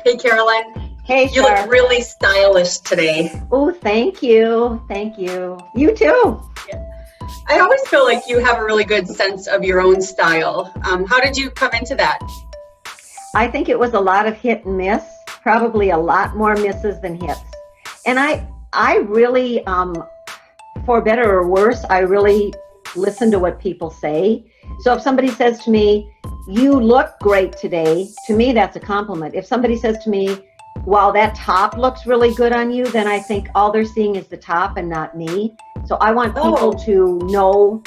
Hey, Carolyn. Hey, You Char. look really stylish today. Oh, thank you. Thank you. You too. I always feel like you have a really good sense of your own style. How did you come into that? I think it was a lot of hit and miss, probably a lot more misses than hits. And I really, for better or worse, I really listen to what people say. So if somebody says to me, "You look great today," to me, that's a compliment. If somebody says to me, "Wow, that top looks really good on you," then I think all they're seeing is the top and not me. So I want people to know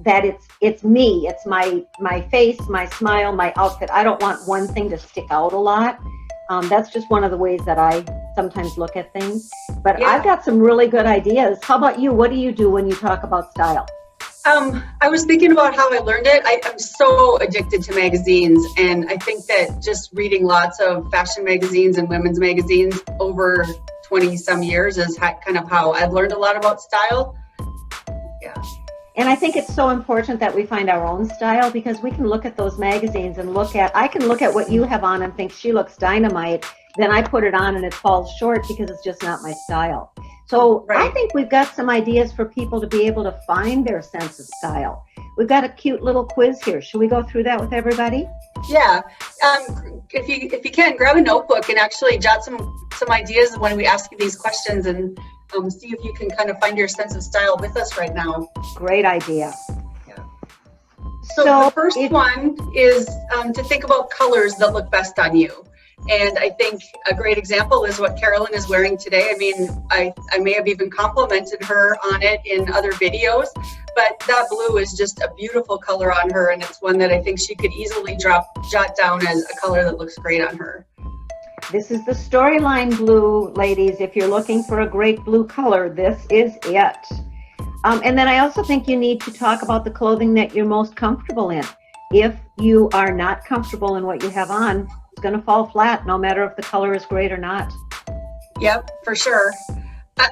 that it's me. It's my face, my smile, my outfit. I don't want one thing to stick out a lot. That's just one of the ways that I sometimes look at things. But Yeah. I've got some really good ideas. How about you? What do you do when you talk about style? I was thinking about how I learned it. I'm so addicted to magazines, and I think that just reading lots of fashion magazines and women's magazines over 20 some years is kind of how I've learned a lot about style. Yeah. And I think it's so important that we find our own style, because we can look at those magazines and I can look at what you have on and think she looks dynamite. Then I put it on and it falls short because it's just not my style. So Right. I think we've got some ideas for people to be able to find their sense of style. We've got a cute little quiz here. Should we go through that with everybody? Yeah. If you can, grab a notebook and actually jot some ideas when we ask you these questions, and see if you can kind of find your sense of style with us right now. Great idea. Yeah. So the first one is to think about colors that look best on you. And I think a great example is what Carolyn is wearing today. I mean, I may have even complimented her on it in other videos, but that blue is just a beautiful color on her, and it's one that I think she could easily jot down as a color that looks great on her. This is the Storyline blue, ladies. If you're looking for a great blue color, this is it. And then I also think you need to talk about the clothing that you're most comfortable in. If you are not comfortable in what you have on, it's going to fall flat, no matter if the color is great or not. Yep, for sure.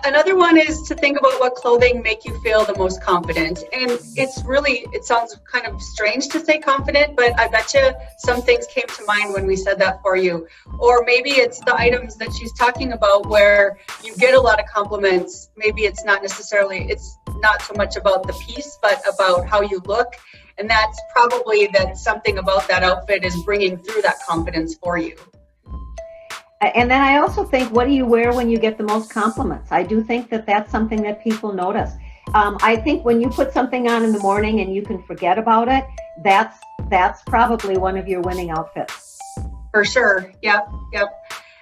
Another one is to think about what clothing make you feel the most confident. And it sounds kind of strange to say confident, but I bet you some things came to mind when we said that for you. Or maybe it's the items that she's talking about where you get a lot of compliments. Maybe it's not so much about the piece, but about how you look. And that's probably that something about that outfit is bringing through that confidence for you. And then I also think, what do you wear when you get the most compliments? I do think that that's something that people notice. I think when you put something on in the morning and you can forget about it, that's probably one of your winning outfits. For sure. Yep.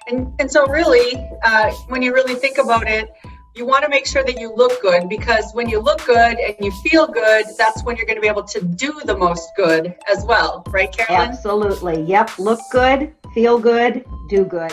And so really, when you really think about it, you want to make sure that you look good, because when you look good and you feel good, that's when you're going to be able to do the most good as well. Right, Carolyn? Absolutely. Yep. Look good, feel good, do good.